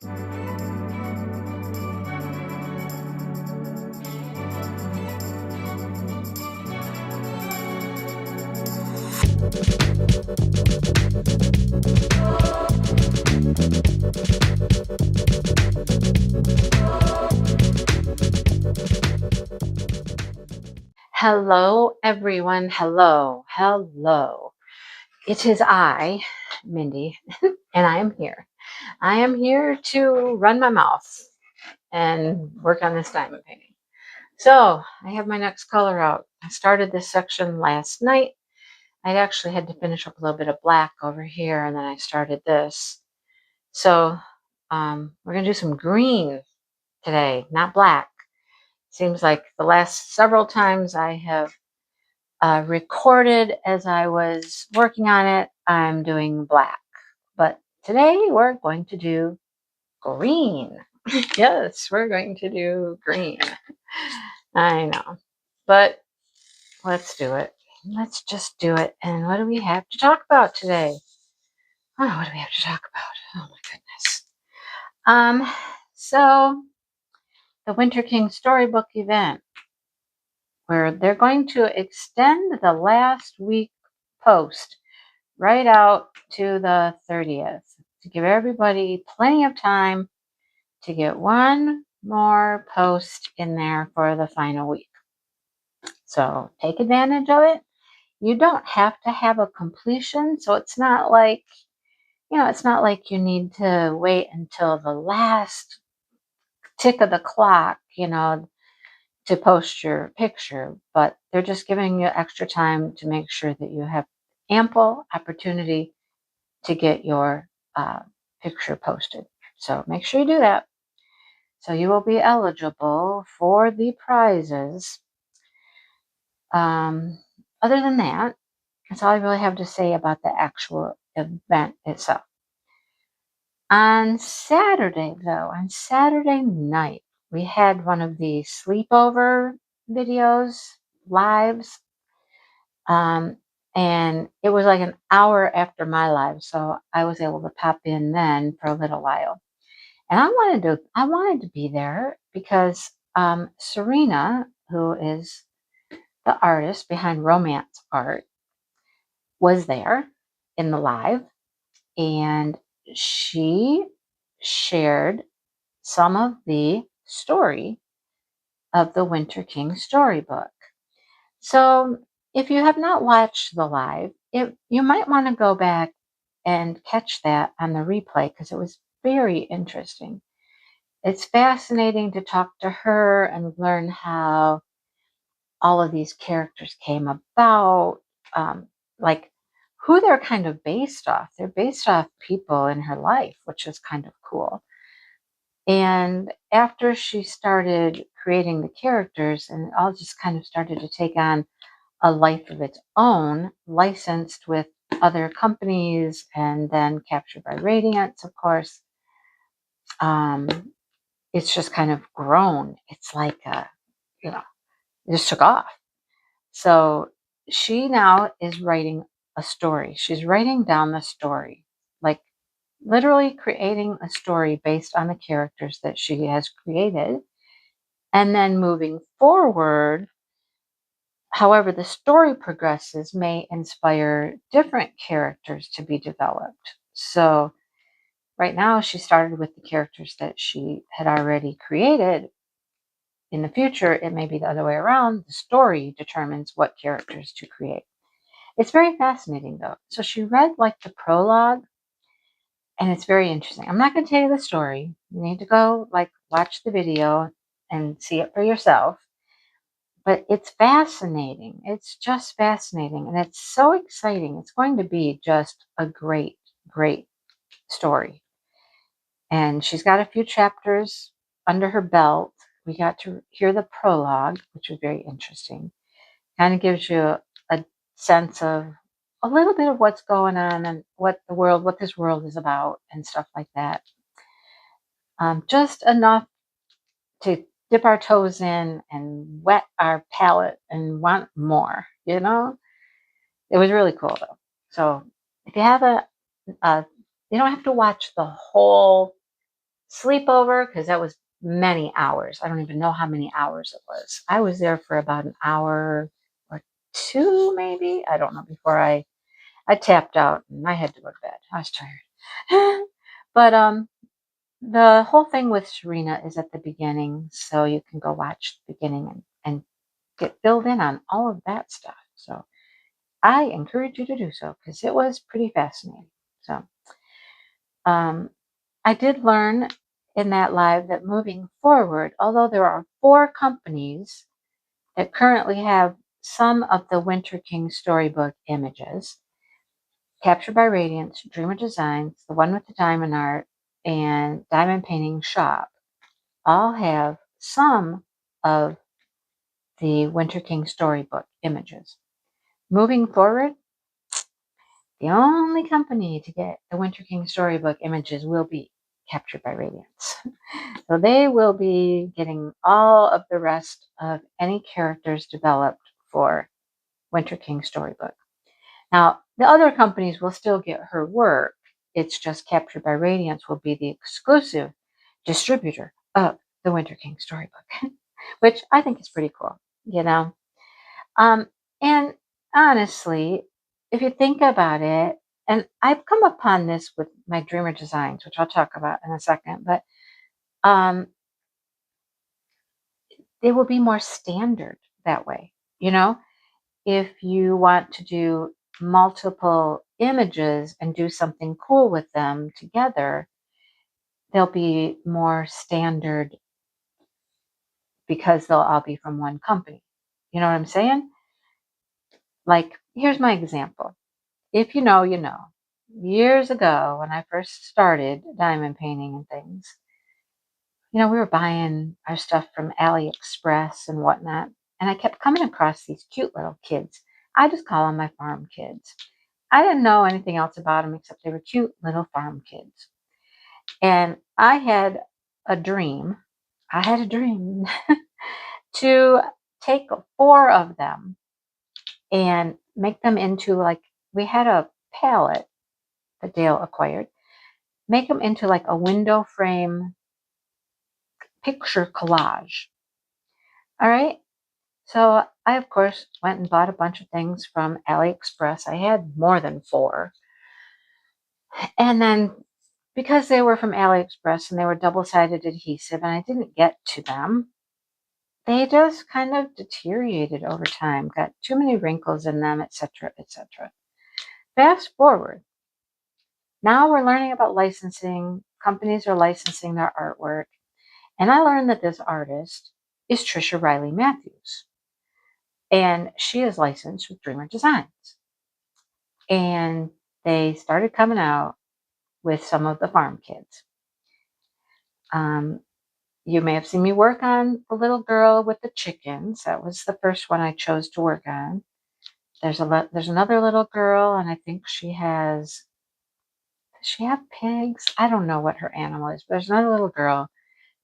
Hello, everyone. Hello, hello. It is I, Mindy, and I am here. I am here to run my mouth and work on this diamond painting. So I have my next color out. I started this section last night. I actually had to finish up a little bit of black over here, and then I started this. So we're going to do some green today, not black. Seems like the last several times I have recorded as I was working on it, I'm doing black. But today we're going to do green. Yes, we're going to do green. I know. But let's do it. Let's just do it. And what do we have to talk about today? Oh, what do we have to talk about? Oh my goodness. So the Winter King Storybook event, where they're going to extend the last week post right out to the 30th to give everybody plenty of time to get one more post in there for the final week. So take advantage of it. You don't have to have a completion, so it's not like, it's not like you need to wait until the last tick of the clock, to post your picture, but they're just giving you extra time to make sure that you have ample opportunity to get your picture posted. So make sure you do that. So you will be eligible for the prizes. Other than that, that's all I really have to say about the actual event itself. On Saturday, though, on Saturday night, we had one of the sleepover videos, lives. And it was like an hour after my live, so I was able to pop in then for a little while. And I wanted to be there because Serena, who is the artist behind Romance Art, was there in the live, and she shared some of the story of the Winter King storybook. So if you have not watched the live, you might want to go back and catch that on the replay because it was very interesting. It's fascinating to talk to her and learn how all of these characters came about, like who they're kind of based off. They're based off people in her life, which is kind of cool. And after she started creating the characters, and it all just kind of started to take on a life of its own, licensed with other companies and then captured by Radiance, of course. It's just kind of grown. It's like, it just took off. So she now is writing a story. She's writing down the story, like literally creating a story based on the characters that she has created. And then moving forward, however the story progresses may inspire different characters to be developed. So right now she started with the characters that she had already created. In the future, it may be the other way around. The story determines what characters to create. It's very fascinating, though. So she read like the prologue, and it's very interesting. I'm not going to tell you the story. You need to go watch the video and see it for yourself. But it's fascinating. It's just fascinating, and it's so exciting. It's going to be just a great, great story. And she's got a few chapters under her belt. We got to hear the prologue, which was very interesting. Kind of gives you a sense of a little bit of what's going on and what this world is about and stuff like that. Just enough to dip our toes in and wet our palate and want more, It was really cool, though. So if you have you don't have to watch the whole sleepover, because that was many hours. I don't even know how many hours it was. I was there for about an hour or two, maybe. I don't know, before I tapped out and I had to go to bed. I was tired. But the whole thing with Serena is at the beginning, so you can go watch the beginning and get filled in on all of that stuff. So I encourage you to do so because it was pretty fascinating. So I did learn in that live that moving forward, although there are 4 companies that currently have some of the Winter King storybook images, Captured by Radiance, Dreamer Designs, the one with the diamond art, and Diamond Painting Shop, all have some of the Winter King storybook images. Moving forward, the only company to get the Winter King storybook images will be Captured by Radiance. So they will be getting all of the rest of any characters developed for Winter King storybook. Now, the other companies will still get her work. It's just Captured by Radiance will be the exclusive distributor of the Winter King storybook, which I think is pretty cool, you know. And honestly, if you think about it, and I've come upon this with my Dreamer designs, which I'll talk about in a second, but they will be more standard that way. You know, if you want to do multiple images and do something cool with them together, they'll be more standard because they'll all be from one company. You know what I'm saying? Like, here's my example. If you know, you know. Years ago, when I first started diamond painting and things, we were buying our stuff from AliExpress and whatnot. And I kept coming across these cute little kids. I just call them my farm kids. I didn't know anything else about them except they were cute little farm kids. And I had a dream. To take 4 of them and make them into, like, we had a palette that Dale acquired, make them into like a window frame picture collage. All right. So I, of course, went and bought a bunch of things from AliExpress. I had more than 4. And then because they were from AliExpress and they were double-sided adhesive and I didn't get to them, they just kind of deteriorated over time, got too many wrinkles in them, etc., etc. Fast forward. Now we're learning about licensing. Companies are licensing their artwork. And I learned that this artist is Trisha Riley Matthews. And she is licensed with Dreamer Designs. And they started coming out with some of the farm kids. You may have seen me work on the little girl with the chickens. That was the first one I chose to work on. There's another little girl, and I think she has. Does she have pigs? I don't know what her animal is. But there's another little girl.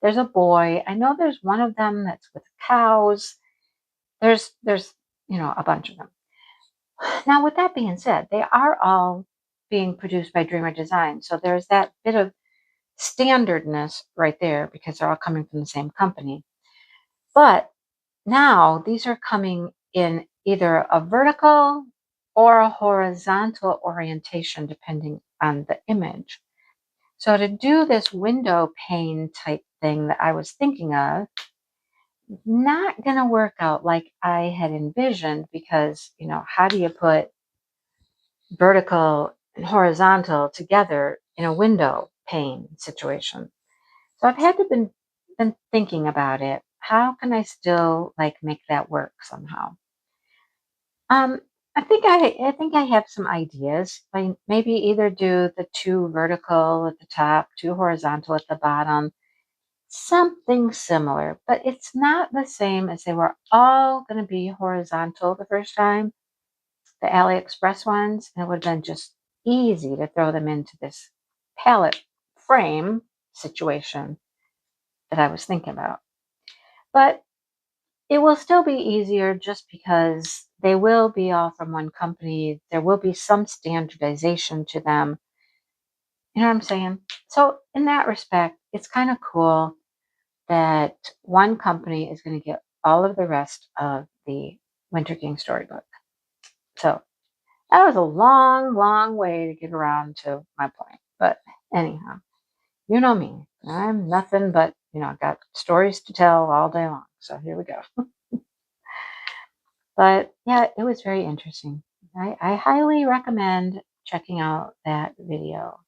There's a boy. I know there's one of them that's with cows. There's a bunch of them. Now, with that being said, they are all being produced by Dreamer Design. So there's that bit of standardness right there because they're all coming from the same company. But now these are coming in either a vertical or a horizontal orientation, depending on the image. So to do this window pane type thing that I was thinking of, not going to work out like I had envisioned because, how do you put vertical and horizontal together in a window pane situation? So I've had to been thinking about it. How can I still make that work somehow? I think I have some ideas. Maybe either do the 2 vertical at the top, 2 horizontal at the bottom, something similar, but it's not the same as they were all going to be horizontal the first time, the AliExpress ones, and it would have been just easy to throw them into this palette frame situation that I was thinking about. But it will still be easier just because they will be all from one company. There will be some standardization to them. You know what I'm saying? So in that respect, it's kind of cool that one company is going to get all of the rest of the Winter King storybook. So that was a long, long way to get around to my point. But anyhow, you know me. I'm nothing but, I've got stories to tell all day long. So here we go. But yeah, it was very interesting. I highly recommend checking out that video.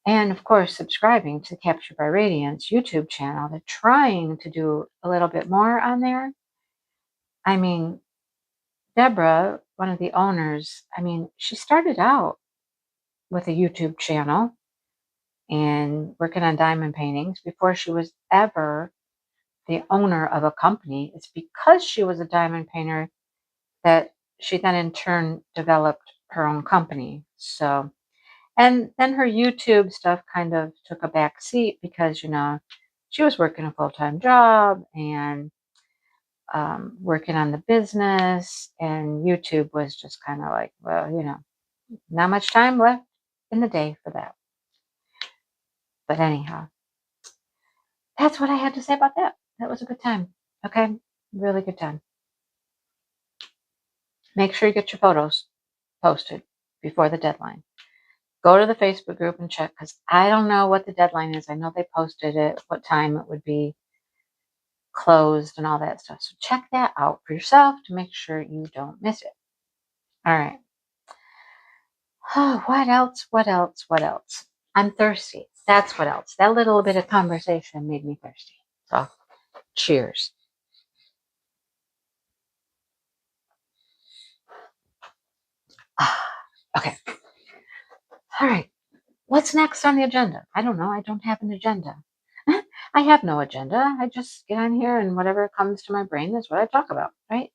And of course, subscribing to Captured by Radiance YouTube channel. They're trying to do a little bit more on there. I mean, Deborah, one of the owners, she started out with a YouTube channel and working on diamond paintings before she was ever the owner of a company. It's because she was a diamond painter that she then in turn developed her own company. So, and then her YouTube stuff kind of took a back seat because, she was working a full-time job and working on the business, and YouTube was just kind of like, well, not much time left in the day for that. But anyhow, that's what I had to say about that. That was a good time. Okay, really good time. Make sure you get your photos posted before the deadline. Go to the Facebook group and check, because I don't know what the deadline is. I know they posted it, what time it would be closed and all that stuff. So check that out for yourself to make sure you don't miss it. All right. Oh, what else? What else? What else? I'm thirsty. That's what else. That little bit of conversation made me thirsty. So cheers. Okay. All right. What's next on the agenda? I don't know. I don't have an agenda. I have no agenda. I just get on here and whatever comes to my brain is what I talk about, right?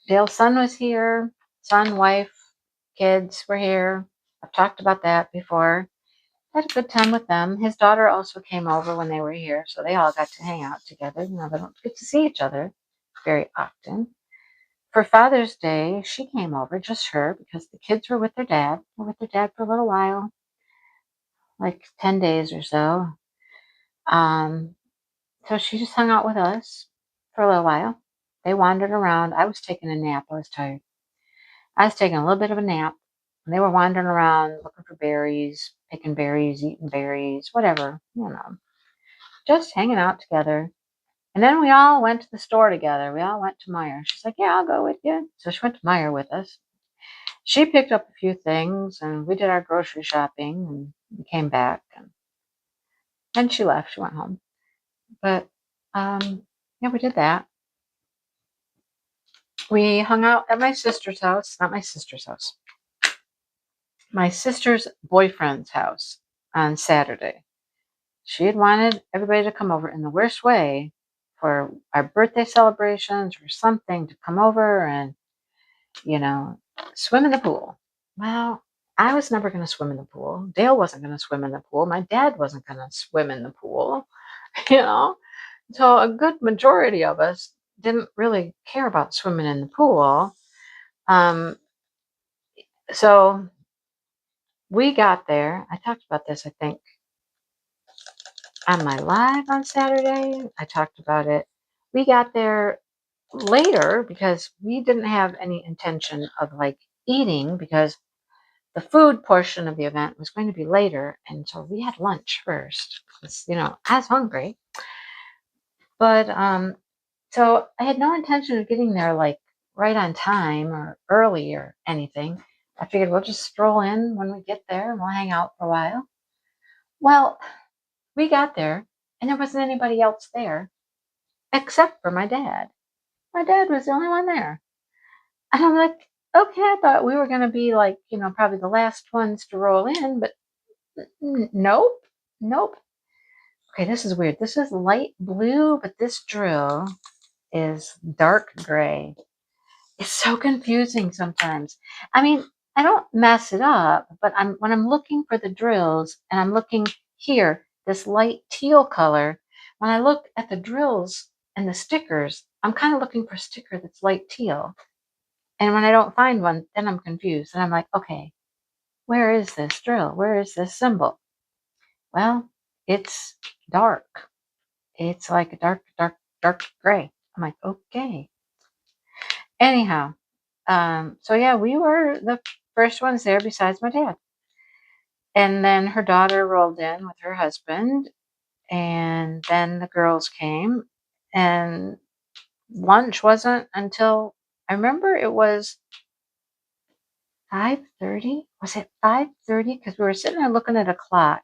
Dale's son was here. Son, wife, kids were here. I've talked about that before. Had a good time with them. His daughter also came over when they were here, so they all got to hang out together. They don't get to see each other very often. For Father's Day, she came over, just her, because the kids were with their dad. They were with their dad for a little while, like 10 days or so. So she just hung out with us for a little while. They wandered around. I was taking a nap. I was tired. I was taking a little bit of a nap. And they were wandering around looking for berries, picking berries, eating berries, whatever, just hanging out together. And then we all went to the store together. We all went to Meijer. She's like, yeah, I'll go with you. So she went to Meijer with us. She picked up a few things and we did our grocery shopping and we came back and then she left. She went home. But yeah, we did that. We hung out at my sister's house, not my sister's house, my sister's boyfriend's house on Saturday. She had wanted everybody to come over in the worst way for our birthday celebrations or something, to come over and, swim in the pool. Well, I was never going to swim in the pool. Dale wasn't going to swim in the pool. My dad wasn't going to swim in the pool, So a good majority of us didn't really care about swimming in the pool. So we got there. I talked about this, I think, on my live on Saturday. I talked about it. We got there later because we didn't have any intention of eating, because the food portion of the event was going to be later. And so we had lunch first. I was hungry. But so I had no intention of getting there right on time or early or anything. I figured we'll just stroll in when we get there and we'll hang out for a while. Well, we got there and there wasn't anybody else there except for my dad. My dad was the only one there. And I'm like, okay, I thought we were going to be probably the last ones to roll in, but nope. Okay, this is weird. This is light blue, but this drill is dark gray. It's so confusing sometimes. I don't mess it up, but when I'm looking for the drills and I'm looking here, this light teal color, when I look at the drills and the stickers, I'm kind of looking for a sticker that's light teal. And when I don't find one, then I'm confused. And I'm like, okay, where is this drill? Where is this symbol? Well, it's dark. It's like a dark, dark, dark gray. I'm like, okay. Anyhow, so yeah, we were the first ones there besides my dad. And then her daughter rolled in with her husband, and then the girls came, and lunch wasn't until, I remember it was 5:30. Was it 5:30? Because we were sitting there looking at a clock,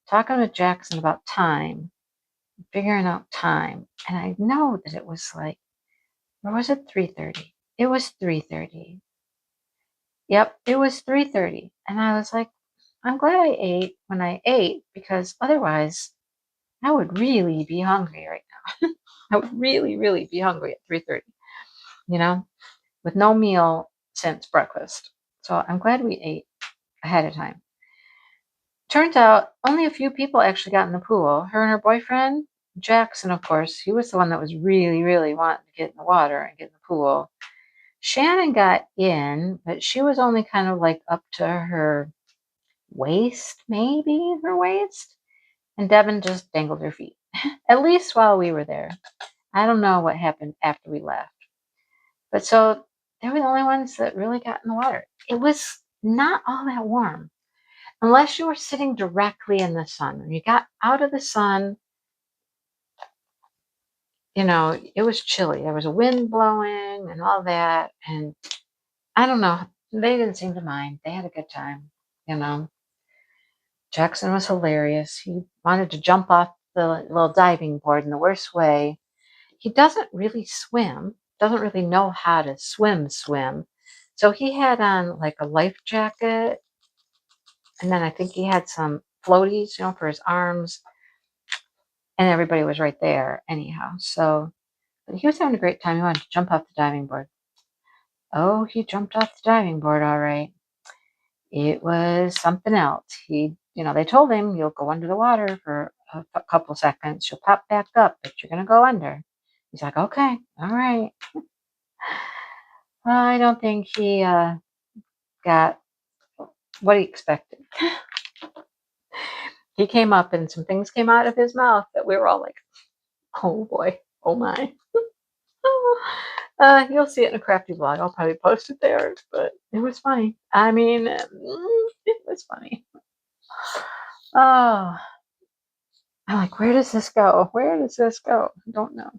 talking with Jackson about time, figuring out time. And I know that it was like, or was it 3:30? It was 3:30. Yep, it was 3:30. And I was like, I'm glad I ate when I ate, because otherwise I would really be hungry right now. I would really, really be hungry at 3:30, you know, with no meal since breakfast. So I'm glad we ate ahead of time. Turns out only a few people actually got in the pool. Her and her boyfriend, Jackson, of course, he was the one that was really, really wanting to get in the water and get in the pool. Shannon got in, but she was only kind of like up to her waist, maybe her waist. And Devin just dangled her feet, at least while we were there. I don't know what happened after we left. But so they were the only ones that really got in the water. It was not all that warm, unless you were sitting directly in the sun. When you got out of the sun, you know, it was chilly. There was a wind blowing and all that. And I don't know. They didn't seem to mind. They had a good time, you know. Jackson was hilarious. He wanted to jump off the little diving board in the worst way. He doesn't really swim, doesn't really know how to swim. So he had on like a life jacket, and then I think he had some floaties, you know, for his arms, and everybody was right there anyhow. So but he was having a great time. He wanted to jump off the diving board. Oh, he jumped off the diving board all right. It was something else. He, you know, they told him, you'll go under the water for a couple seconds. You'll pop back up, but you're going to go under. He's like, okay, all right. I don't think he got what he expected. He came up and some things came out of his mouth that we were all like, oh boy, oh my. You'll see it in a crafty vlog. I'll probably post it there, but it was funny. I mean, it was funny. Oh, I'm like, where does this go? Where does this go? I don't know.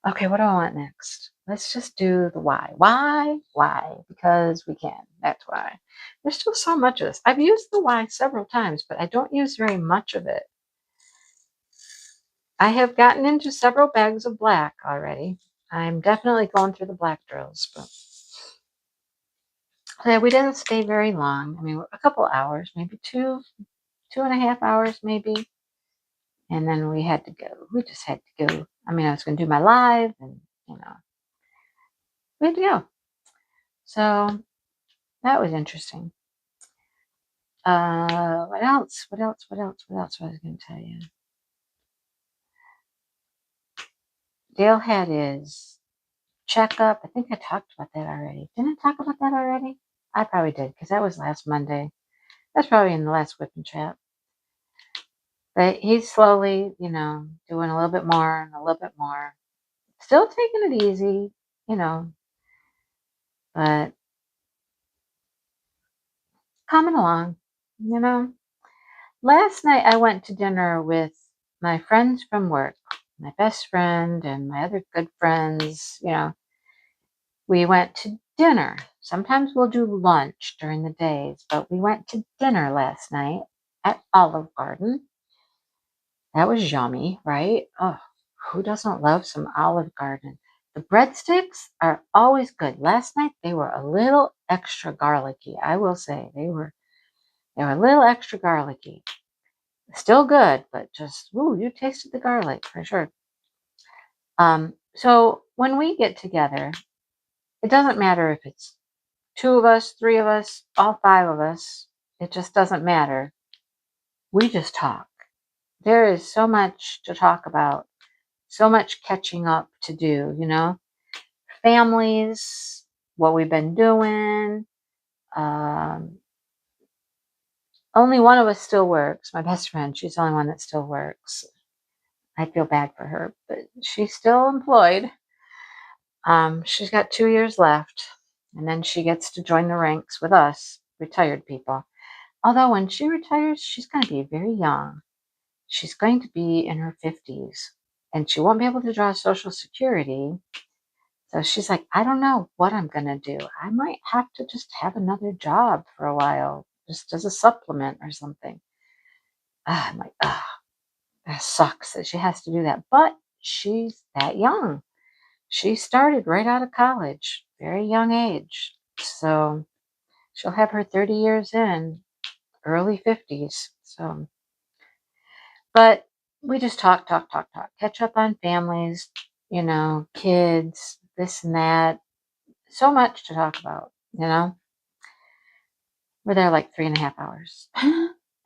Okay, what do I want next? Let's just do the why. Why? Why? Because we can. That's why. There's still so much of this. I've used the why several times, but I don't use very much of it. I have gotten into several bags of black already. I'm definitely going through the black drills, but yeah, we didn't stay very long. I mean, a couple hours, maybe 2.5 hours, maybe. And then we had to go. We just had to go. I mean, I was going to do my live, and you know, we had to go. So that was interesting. What else? What else was I going to tell you? Dale had his checkup. I think I talked about that already. Didn't I talk about that already? I probably did, because that was last Monday. That's probably in the last WIP and Chat. But he's slowly, you know, doing a little bit more and a little bit more. Still taking it easy, you know, but coming along, you know. Last night I went to dinner with my friends from work, my best friend and my other good friends, you know. We went to dinner. Sometimes we'll do lunch during the days, but we went to dinner last night at Olive Garden. That was yummy, right? Oh, who doesn't love some Olive Garden? The breadsticks are always good. Last night they were a little extra garlicky. I will say they were a little extra garlicky. Still good, but just ooh, you tasted the garlic for sure. So when we get together, it doesn't matter if it's 2 of us, 3 of us, all 5 of us. It just doesn't matter. We just talk. There is so much to talk about, so much catching up to do, you know. Families, what we've been doing. Only one of us still works. My best friend, she's the only one that still works. I feel bad for her, but she's still employed. She's got 2 years left, and then she gets to join the ranks with us, retired people. Although when she retires, she's going to be very young. She's going to be in her 50s, and she won't be able to draw Social Security. So she's like, I don't know what I'm going to do. I might have to just have another job for a while, just as a supplement or something. I'm like, that sucks that she has to do that. But she's that young. She started right out of college, very young age. So she'll have her 30 years in, early 50s. So, but we just talk, catch up on families, kids, this and that. So much to talk about, We're there like 3.5 hours.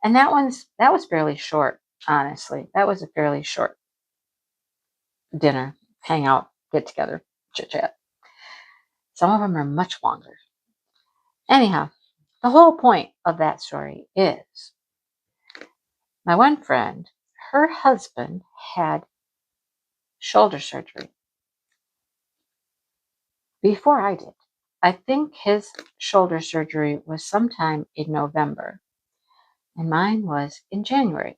And that was fairly short, honestly. That was a fairly short dinner, hang out, get together, chit chat. Some of them are much longer. Anyhow, the whole point of that story is my one friend, her husband had shoulder surgery before I did. I think his shoulder surgery was sometime in November, and mine was in January.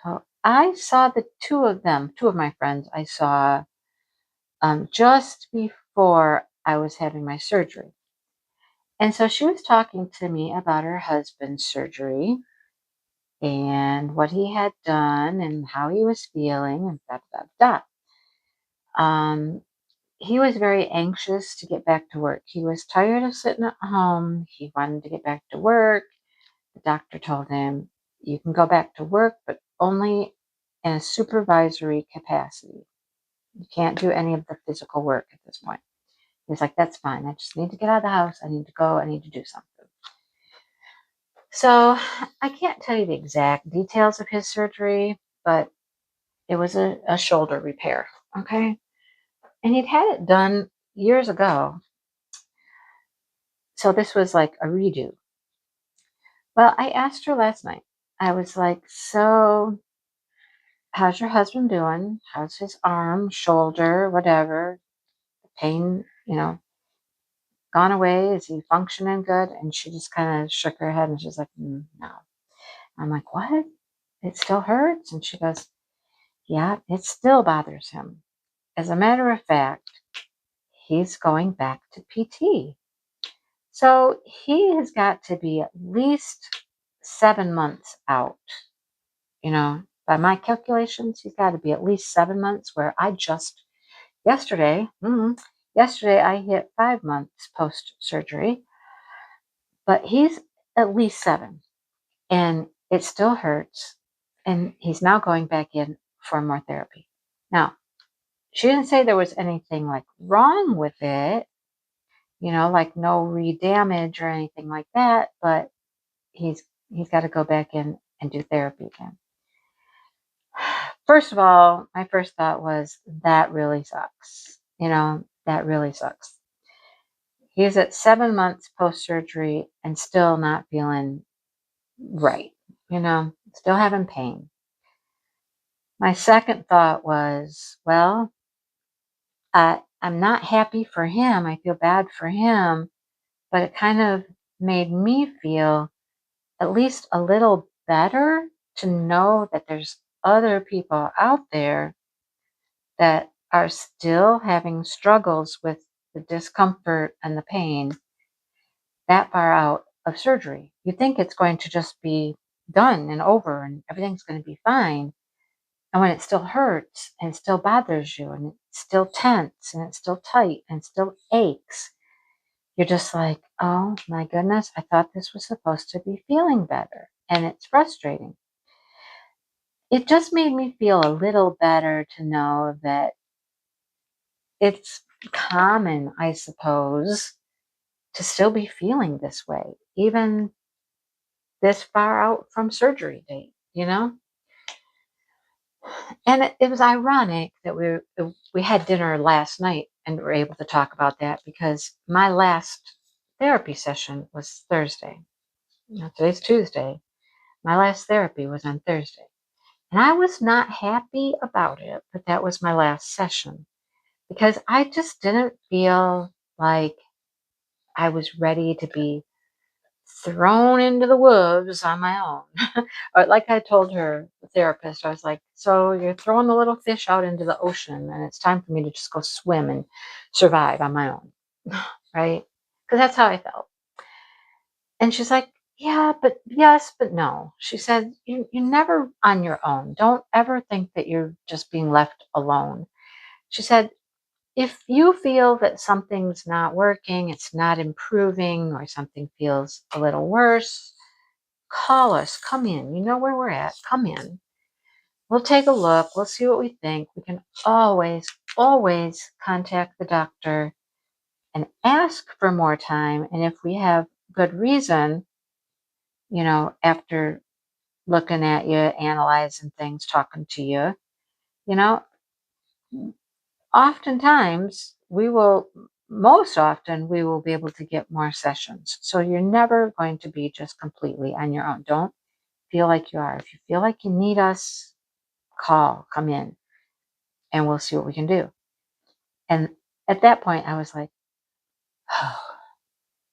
So I saw the two of my friends, I saw just before I was having my surgery. And so she was talking to me about her husband's surgery and what he had done and how he was feeling and da da da da. He was very anxious to get back to work. He was tired of sitting at home. He wanted to get back to work. The doctor told him, you can go back to work, but only in a supervisory capacity. You can't do any of the physical work at this point. He was like, that's fine. I just need to get out of the house. I need to go. I need to do something. So I can't tell you the exact details of his surgery, but it was a shoulder repair. Okay. And he'd had it done years ago. So this was like a redo. Well, I asked her last night. I was like, so how's your husband doing? How's his arm, shoulder, whatever? The pain, gone away? Is he functioning good? And she just kind of shook her head and she's like, no. I'm like, what? It still hurts? And she goes, yeah, it still bothers him. As a matter of fact, he's going back to PT. So he has got to be at least 7 months out. By my calculations, he's got to be at least 7 months, where I just yesterday I hit 5 months post-surgery, but he's at least 7, and it still hurts, and he's now going back in for more therapy. Now, she didn't say there was anything like wrong with it, like no re-damage or anything like that, but he's got to go back in and do therapy again. First of all, my first thought was, that really sucks. That really sucks. He's at 7 months post-surgery and still not feeling right, still having pain. My second thought was, well, I'm not happy for him. I feel bad for him, but it kind of made me feel at least a little better to know that there's other people out there that are still having struggles with the discomfort and the pain that far out of surgery. You think it's going to just be done and over and everything's going to be fine. And when it still hurts and still bothers you and it's still tense and it's still tight and still aches, you're just like, oh my goodness, I thought this was supposed to be feeling better. And it's frustrating. It just made me feel a little better to know that it's common, I suppose, to still be feeling this way, even this far out from surgery date, And it was ironic that we had dinner last night and we're able to talk about that because my last therapy session was Thursday. Now, today's Tuesday. My last therapy was on Thursday. And I was not happy about it, but that was my last session because I just didn't feel like I was ready to be thrown into the wolves on my own. Or like I told her, the therapist, I was like, so you're throwing the little fish out into the ocean and it's time for me to just go swim and survive on my own. Right? Because that's how I felt. And she's like, yeah, but yes, but no. She said, you're never on your own. Don't ever think that you're just being left alone. She said, if you feel that something's not working, it's not improving, or something feels a little worse, call us. Come in. You know where we're at. Come in. We'll take a look. We'll see what we think. We can always, always contact the doctor and ask for more time. And if we have good reason, after looking at you, analyzing things, talking to you, you know, oftentimes most often we will be able to get more sessions. So you're never going to be just completely on your own. Don't feel like you are. If you feel like you need us, come in, and we'll see what we can do. And at that point, I was like, oh,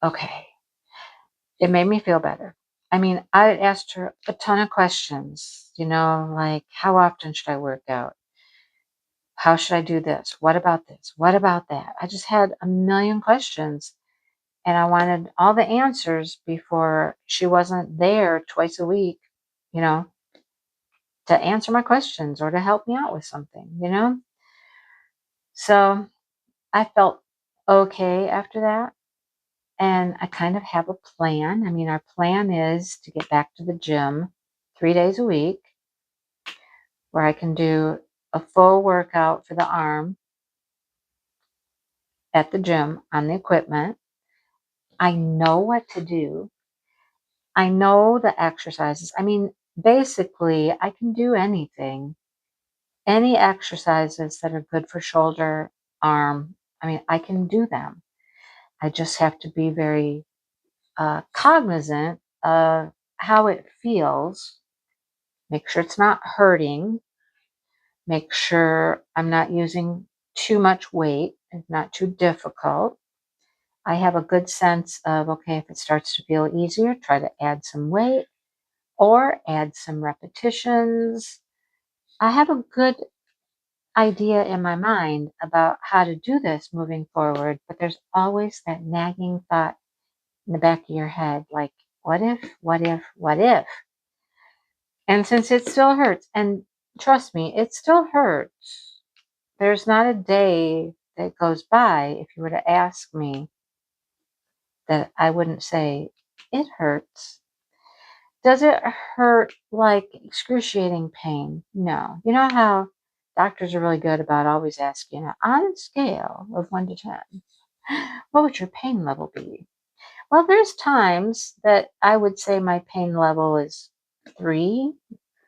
okay. It made me feel better. I mean, I asked her a ton of questions, like how often should I work out? How should I do this? What about this? What about that? I just had a million questions and I wanted all the answers before she wasn't there twice a week, you know, to answer my questions or to help me out with something. So I felt okay after that. And I kind of have a plan. I mean, our plan is to get back to the gym 3 days a week where I can do a full workout for the arm at the gym on the equipment. I know what to do. I know the exercises. I mean, basically, I can do anything. Any exercises that are good for shoulder, arm, I mean, I can do them. I just have to be very cognizant of how it feels. Make sure it's not hurting. Make sure I'm not using too much weight. It's not too difficult. I have a good sense of, okay, if it starts to feel easier, try to add some weight or add some repetitions. I have a good idea in my mind about how to do this moving forward, but there's always that nagging thought in the back of your head, like, what if, what if, what if? And since it still hurts, and trust me, it still hurts. There's not a day that goes by, if you were to ask me, that I wouldn't say, it hurts. Does it hurt like excruciating pain? No. You know how doctors are really good about always asking, on a scale of 1 to 10, what would your pain level be? Well, there's times that I would say my pain level is 3,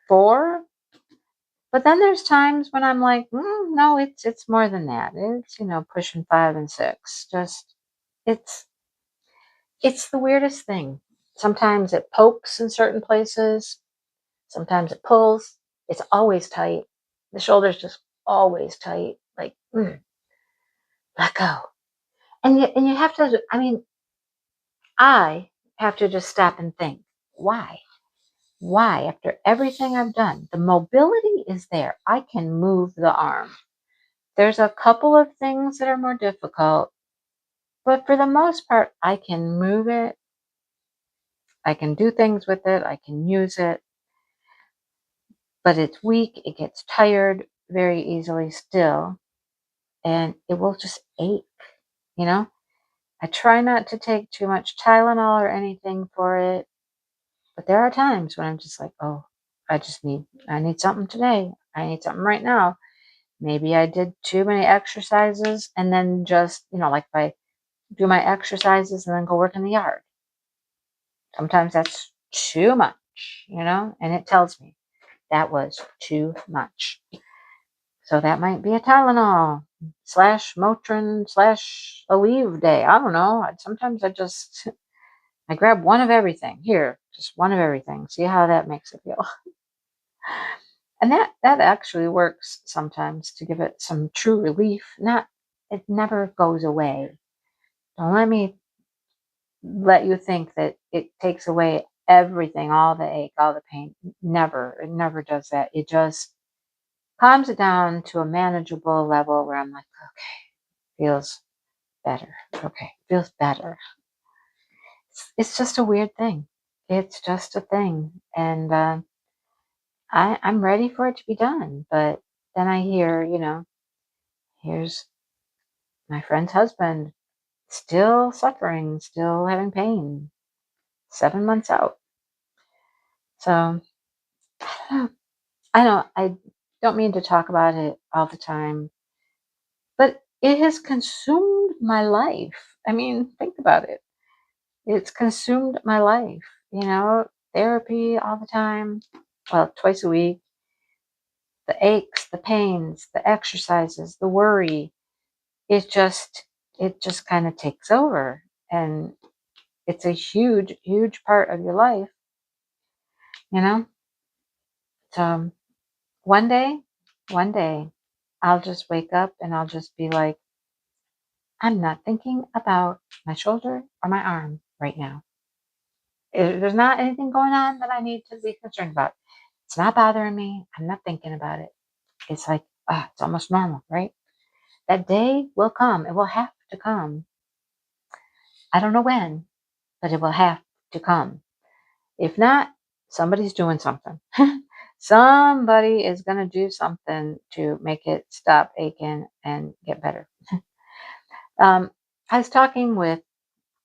4. But then there's times when I'm like, no, it's more than that. It's, pushing 5 and 6. Just, it's the weirdest thing. Sometimes it pokes in certain places. Sometimes it pulls. It's always tight. The shoulder's just always tight. Like, let go. And you have to, I mean, I have to just stop and think, why? Why? After everything I've done, the mobility is there. I can move the arm. There's a couple of things that are more difficult, but for the most part, I can move it. I can do things with it. I can use it. But it's weak. It gets tired very easily still, and it will just ache, you know? I try not to take too much Tylenol or anything for it, but there are times when I'm just like, oh, I need something today. I need something right now. Maybe I did too many exercises and then just, like if I do my exercises and then go work in the yard. Sometimes that's too much, and it tells me that was too much. So that might be a Tylenol / Motrin / Aleve day. I don't know. Sometimes I grab one of everything. Here, just one of everything. See how that makes it feel. And that actually works sometimes to give it some true relief. It never goes away. Don't let you think that it takes away everything, all the ache, all the pain. Never. It never does that. It just calms it down to a manageable level where I'm like, okay, feels better. Okay, feels better. It's just a weird thing. It's just a thing. And I'm ready for it to be done. But then I hear, here's my friend's husband still suffering, still having pain, 7 months out. So I don't mean to talk about it all the time, but it has consumed my life. I mean, think about it. It's consumed my life, therapy all the time, well, twice a week, the aches, the pains, the exercises, the worry. It just kind of takes over, and it's a huge, huge part of your life, So one day, I'll just wake up and I'll just be like, I'm not thinking about my shoulder or my arm right now. There's not anything going on that I need to be concerned about. It's not bothering me. I'm not thinking about it. It's like, it's almost normal, right? That day will come. It will have to come. I don't know when, but it will have to come. If not, somebody's doing something. Somebody is going to do something to make it stop aching and get better. I was talking with,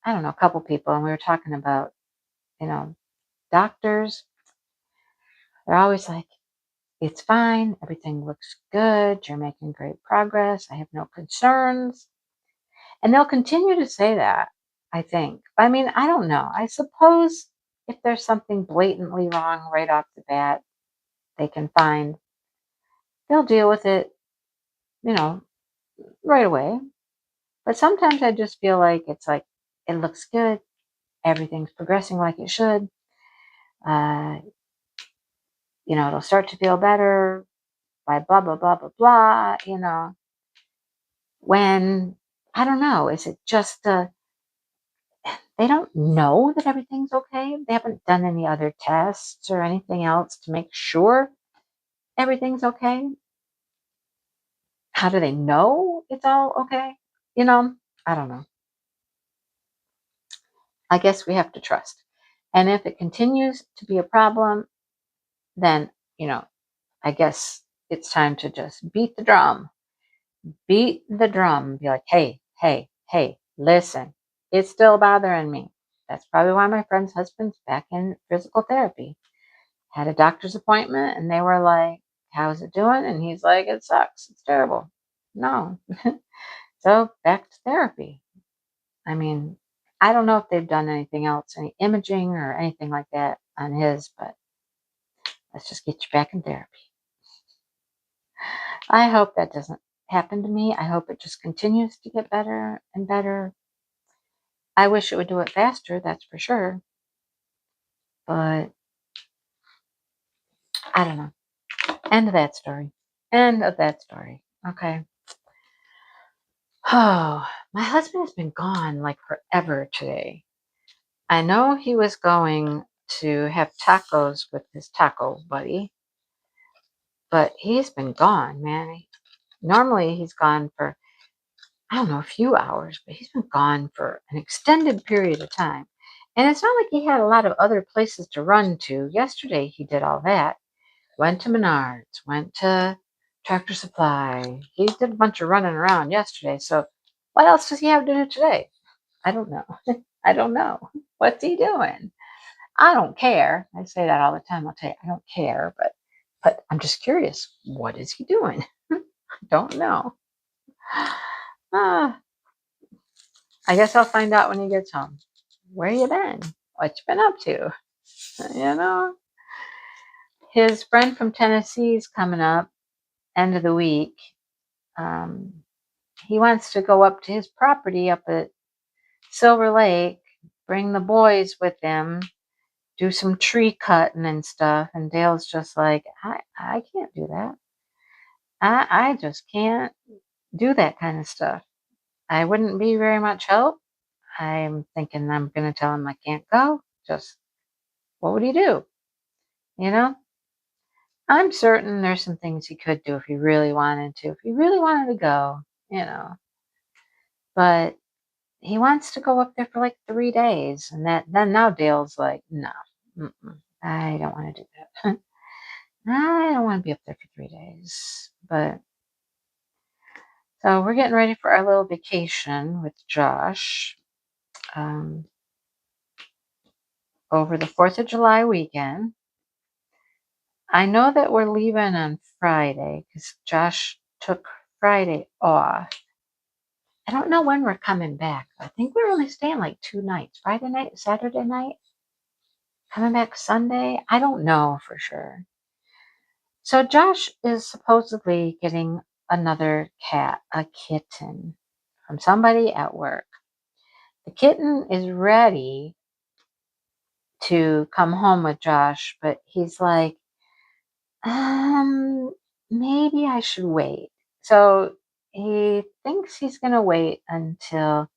I don't know, a couple people, and we were talking about, doctors. They're always like, it's fine. Everything looks good. You're making great progress. I have no concerns. And they'll continue to say that, I think. I mean, I don't know. I suppose if there's something blatantly wrong right off the bat, they'll deal with it, right away. But sometimes I just feel like it's like, it looks good. Everything's progressing like it should. It'll start to feel better by blah, blah, blah, blah, blah, when, I don't know, is it just, they don't know that everything's okay? They haven't done any other tests or anything else to make sure everything's okay? How do they know it's all okay? I don't know. I guess we have to trust. And if it continues to be a problem, then, I guess it's time to just beat the drum. Beat the drum. Be like, hey, hey, hey, listen, it's still bothering me. That's probably why my friend's husband's back in physical therapy. Had a doctor's appointment and they were like, how's it doing? And he's like, it sucks. It's terrible. No. So back to therapy. I mean, I don't know if they've done anything else, any imaging or anything like that on his, but let's just get you back in therapy. I hope that doesn't happen to me. I hope it just continues to get better and better. I wish it would do it faster, that's for sure. But I don't know. End of that story. End of that story. Okay. Oh, my husband has been gone like forever today. I know he was going to have tacos with his taco buddy, but he's been gone, man. Normally he's gone for, I don't know, a few hours, but he's been gone for an extended period of time. And it's not like he had a lot of other places to run to. Yesterday he did all that. Went to Menards, went to Tractor Supply. He did a bunch of running around yesterday. So what else does he have to do today? I don't know. I don't know. What's he doing? I don't care. I say that all the time. I'll tell you, I don't care, but I'm just curious. What is he doing? I don't know. I guess I'll find out when he gets home. Where you been? What you been up to? His friend from Tennessee is coming up. end of the week, he wants to go up to his property up at Silver Lake, bring the boys with him, do some tree cutting and stuff. And Dale's just like, I can't do that. I just can't do that kind of stuff. I wouldn't be very much help. I'm thinking I'm going to tell him I can't go. Just, what would he do? You know? I'm certain there's some things he could do if he really wanted to. If he really wanted to go, you know. But he wants to go up there for like 3 days. And then now Dale's like, no, I don't want to do that. I don't want to be up there for 3 days. But so we're getting ready for our little vacation with Josh over the 4th of July weekend. I know that we're leaving on Friday because Josh took Friday off. I don't know when we're coming back. I think we're only staying like 2 nights. Friday night, Saturday night. Coming back Sunday. I don't know for sure. So Josh is supposedly getting another cat, a kitten, from somebody at work. The kitten is ready to come home with Josh, but he's like, maybe I should wait. So he thinks he's going to wait until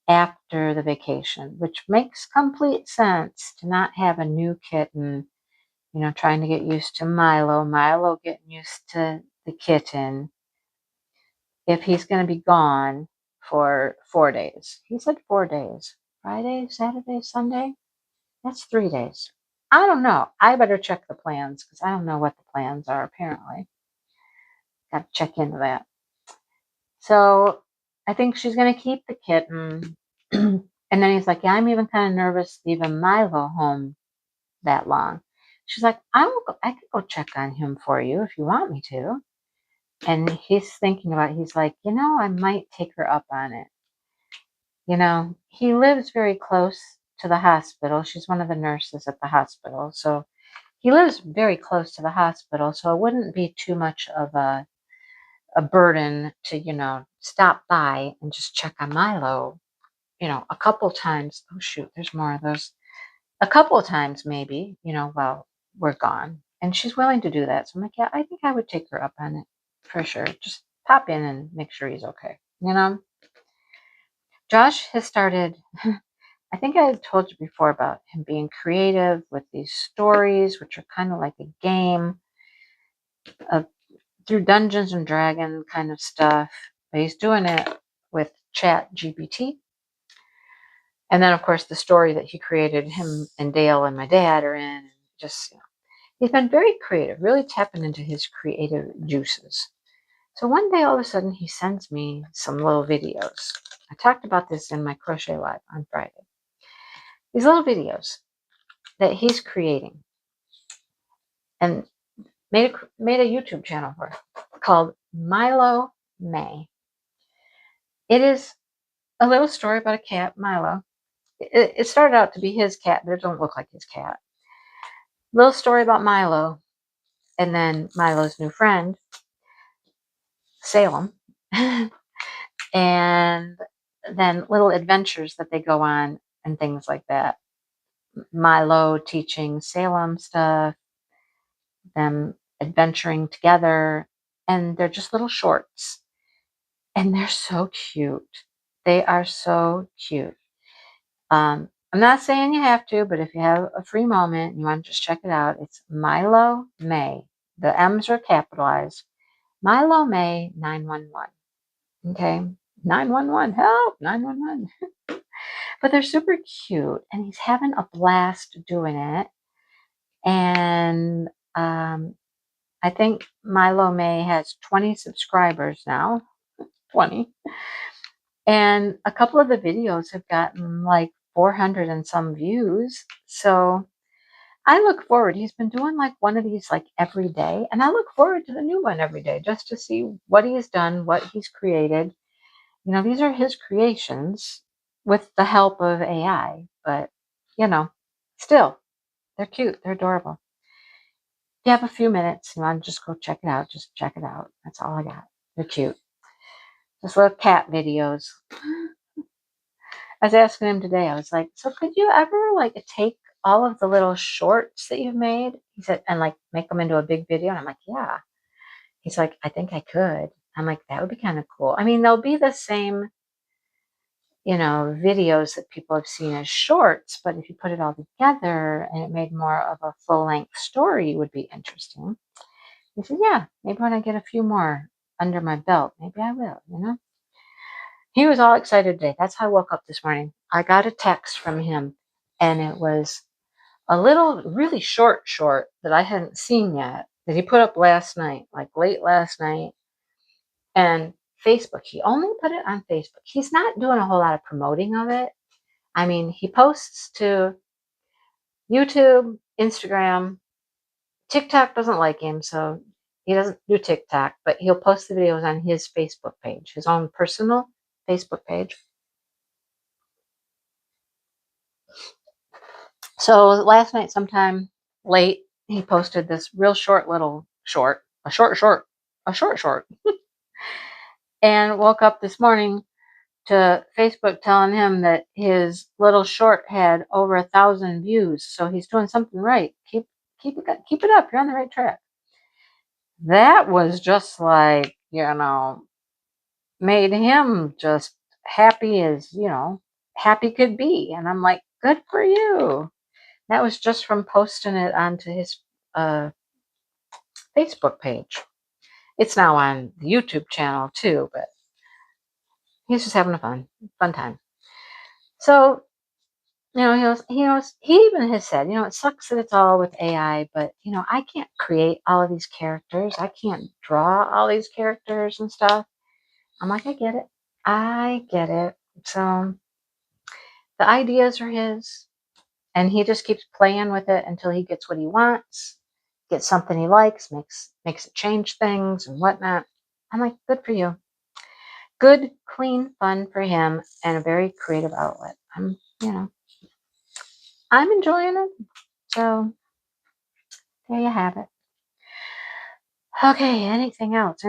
after the vacation, which makes complete sense to not have a new kitten, you know, trying to get used to Milo getting used to the kitten, if he's going to be gone for 4 days. He said 4 days. Friday, Saturday, Sunday. That's 3 days. I don't know. I better check the plans because I don't know what the plans are, apparently. Got to check into that. So I think she's going to keep the kitten. And then he's like, yeah, I'm even kind of nervous leaving Milo home that long. She's like, I could go check on him for you if you want me to. And he's thinking about it. He's like, you know, I might take her up on it. You know, he lives very close to the hospital. She's one of the nurses at the hospital. So he lives very close to the hospital. So it wouldn't be too much of a burden to, you know, stop by and just check on Milo, you know, a couple times. Oh, shoot, there's more of those. A couple of times maybe, you know, while we're gone. And she's willing to do that. So I'm like, yeah, I think I would take her up on it for sure. Just pop in and make sure he's okay. You know, Josh has started, I think I had told you before about him being creative with these stories, which are kind of like a game of through Dungeons and Dragons kind of stuff. But he's doing it with Chat GPT. And then, of course, the story that he created, him and Dale and my dad are in. Just, you know, he's been very creative, really tapping into his creative juices. So one day, all of a sudden, he sends me some little videos. I talked about this in my Crochet Live on Friday. These little videos that he's creating and made a YouTube channel for called Milo May. It is a little story about a cat, Milo. It started out to be his cat, but it don't look like his cat. Little story about Milo, and then Milo's new friend, Salem, and then little adventures that they go on and things like that. Milo teaching Salem stuff, them adventuring together, and they're just little shorts. And they're so cute. They are so cute. I'm not saying you have to, but if you have a free moment and you want to just check it out, it's Milo May. The M's are capitalized. Milo May 911. Okay? 911. Help! 911. But they're super cute, and he's having a blast doing it. And I think Milo May has 20 subscribers now. 20. And a couple of the videos have gotten like 400 and some views. So I look forward. He's been doing like one of these like every day. And I look forward to the new one every day just to see what he's done, what he's created. You know, these are his creations with the help of AI. But, you know, still, they're cute. They're adorable. you have a few minutes, you want to just go check it out, just check it out. That's all I got. They're cute. Just little cat videos. I was asking him today, I was like, so could you ever like take all of the little shorts that you've made? He said, and like make them into a big video? And I'm like, yeah. He's like, I think I could. I'm like, that would be kind of cool. I mean, they'll be the same, videos that people have seen as shorts, but if you put it all together and it made more of a full-length story, would be interesting. He said, yeah, maybe when I get a few more under my belt, maybe I will. He was all excited today. That's how I woke up this morning. I got a text from him, and it was a little, really short that I hadn't seen yet, that he put up last night, like late last night. And Facebook, he only put it on Facebook. He's not doing a whole lot of promoting of it. I mean, he posts to YouTube, Instagram. TikTok doesn't like him, so he doesn't do TikTok, but he'll post the videos on his Facebook page, his own personal Facebook page. So last night sometime late, he posted this real short, and woke up this morning to Facebook telling him that his little short had over 1,000 views. So he's doing something right. Keep it up. You're on the right track. That was just like, made him just happy as, happy could be. And I'm like, good for you. That was just from posting it onto his Facebook page. It's now on the YouTube channel too, but he's just having a fun time. So, he even has said, it sucks that it's all with AI, but, I can't create all of these characters. I can't draw all these characters and stuff. I'm like, I get it. So the ideas are his, and he just keeps playing with it until he gets what he wants, gets something he likes, makes it change things and whatnot. I'm like, good for you. Good, clean fun for him, and a very creative outlet. I'm enjoying it. So there you have it. Okay, anything else?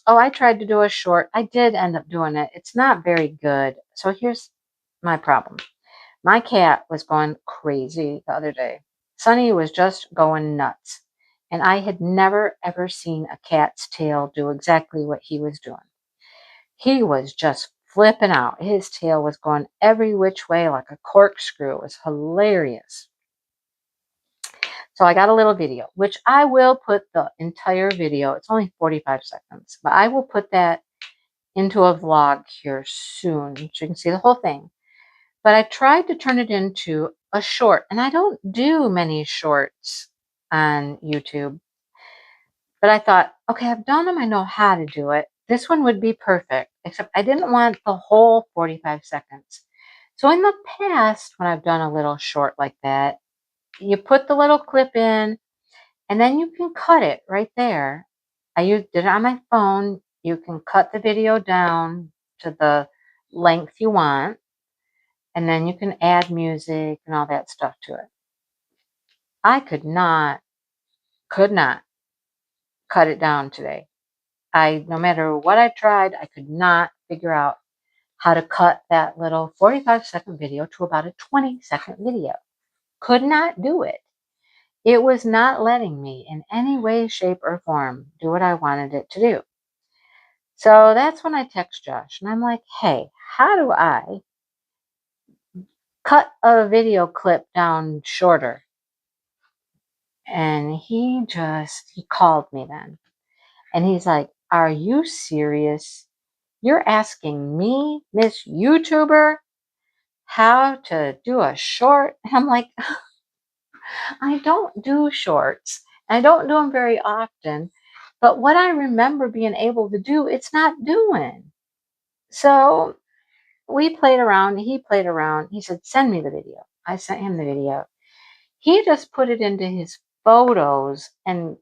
Oh, I tried to do a short. I did end up doing it. It's not very good. So here's my problem. My cat was going crazy the other day. Sunny was just going nuts. And I had never, ever seen a cat's tail do exactly what he was doing. He was just flipping out. His tail was going every which way like a corkscrew. It was hilarious. So I got a little video, which I will put the entire video. It's only 45 seconds, but I will put that into a vlog here soon so you can see the whole thing. But I tried to turn it into a short, and I don't do many shorts on YouTube. But I thought, okay, I've done them. I know how to do it. This one would be perfect, except I didn't want the whole 45 seconds. So in the past, when I've done a little short like that, you put the little clip in, and then you can cut it right there. I did it on my phone. You can cut the video down to the length you want, and then you can add music and all that stuff to it. I could not cut it down today. No matter what I tried, I could not figure out how to cut that little 45-second video to about a 20-second video. Could not do it. It was not letting me in any way, shape, or form do what I wanted it to do. So that's when I text Josh, and I'm like, hey, how do I cut a video clip down shorter? And he called me then. And he's like, are you serious? You're asking me, Miss YouTuber, how to do a short? And I'm like, I don't do shorts. I don't do them very often. But what I remember being able to do, it's not doing. So we played around. He played around. He said, send me the video. I sent him the video. He just put it into his photos and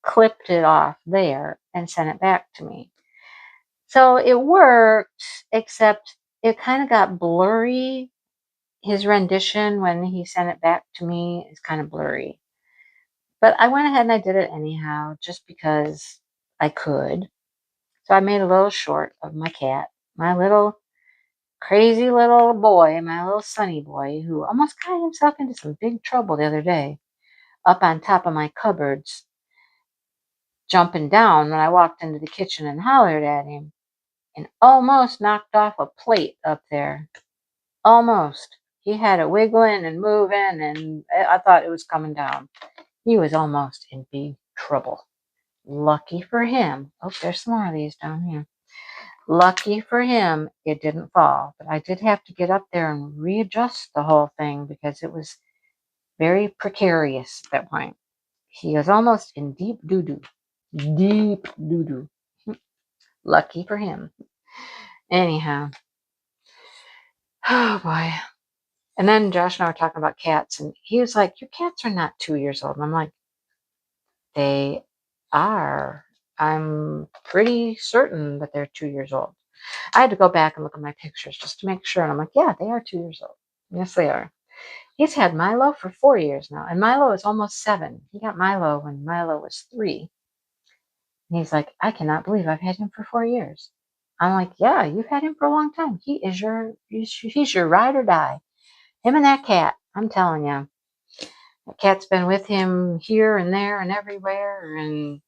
clipped it off there and sent it back to me. So it worked, except it kind of got blurry. His rendition when he sent it back to me is kind of blurry. But I went ahead and I did it anyhow, just because I could. So I made a little short of my cat, my little crazy little boy, my little sunny boy, who almost got himself into some big trouble the other day, up on top of my cupboards, jumping down when I walked into the kitchen and hollered at him, and almost knocked off a plate up there. Almost. He had it wiggling and moving, and I thought it was coming down. He was almost in big trouble. Lucky for him. Oh, there's some more of these down here. Lucky for him, it didn't fall. But I did have to get up there and readjust the whole thing because it was very precarious at that point. He was almost in deep doo-doo. Deep doo-doo. Lucky for him. Anyhow. Oh, boy. And then Josh and I were talking about cats, and he was like, your cats are not 2 years old. And I'm like, they are. I'm pretty certain that they're 2 years old. I had to go back and look at my pictures just to make sure. And I'm like, yeah, they are 2 years old. Yes, they are. He's had Milo for 4 years now. And Milo is almost 7. He got Milo when Milo was 3. And he's like, I cannot believe I've had him for 4 years. I'm like, yeah, you've had him for a long time. He's your ride or die. Him and that cat, I'm telling you. The cat's been with him here and there and everywhere. And,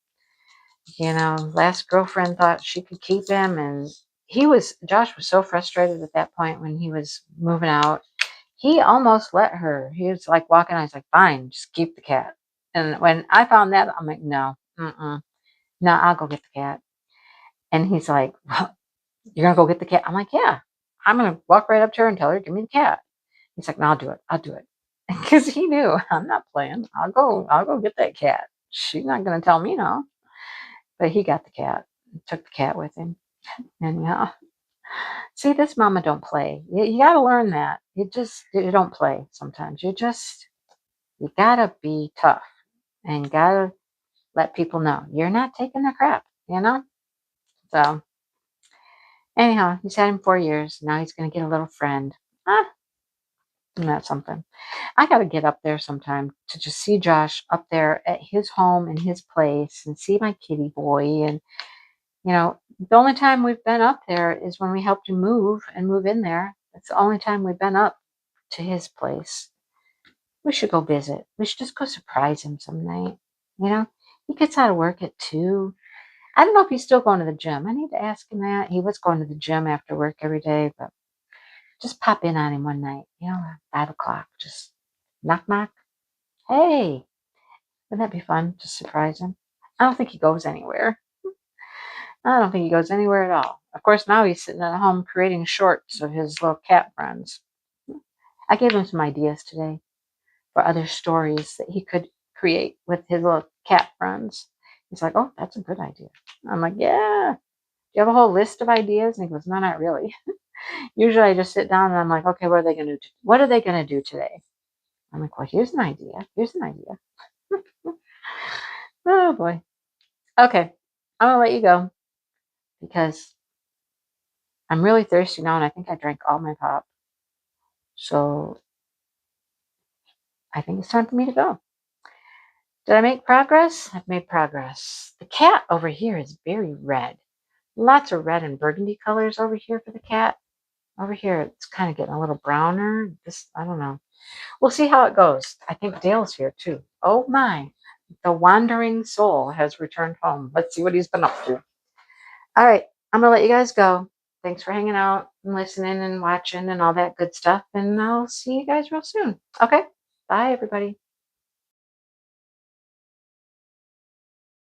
last girlfriend thought she could keep him. And Josh was so frustrated at that point when he was moving out. He almost let her. He was like walking. I was like, fine, just keep the cat. And when I found that, I'm like, no, no, I'll go get the cat. And he's like, well, you're going to go get the cat? I'm like, yeah, I'm going to walk right up to her and tell her, give me the cat. He's like, no, I'll do it. Because he knew, I'm not playing. I'll go get that cat. She's not going to tell me no. But he got the cat, took the cat with him. And see, this mama don't play. You got to learn that. You don't play sometimes. You got to be tough and got to let people know you're not taking their crap, So anyhow, he's had him 4 years. Now he's going to get a little friend. Isn't that something? I got to get up there sometime to just see Josh up there at his home in his place and see my kitty boy. And, the only time we've been up there is when we helped him move in there. That's the only time we've been up to his place. We should go visit. We should just go surprise him some night. He gets out of work at 2. I don't know if he's still going to the gym. I need to ask him that. He was going to the gym after work every day, but just pop in on him one night, 5 o'clock. Just knock, knock. Hey, wouldn't that be fun? Just surprise him. I don't think he goes anywhere. I don't think he goes anywhere at all. Of course, now he's sitting at home creating shorts of his little cat friends. I gave him some ideas today for other stories that he could create with his little cat friends. He's like, oh, that's a good idea. I'm like, yeah. Do you have a whole list of ideas? And he goes, no, not really. Usually I just sit down and I'm like, okay, what are they going to do today? I'm like, well, here's an idea. Oh, boy. Okay. I'm going to let you go because I'm really thirsty now and I think I drank all my pop. So I think it's time for me to go. Did I make progress? I've made progress. The cat over here is very red. Lots of red and burgundy colors over here for the cat. Over here, it's kind of getting a little browner. I don't know. We'll see how it goes. I think Dale's here too. Oh my. The wandering soul has returned home. Let's see what he's been up to. All right. I'm going to let you guys go. Thanks for hanging out and listening and watching and all that good stuff. And I'll see you guys real soon. Okay. Bye, everybody.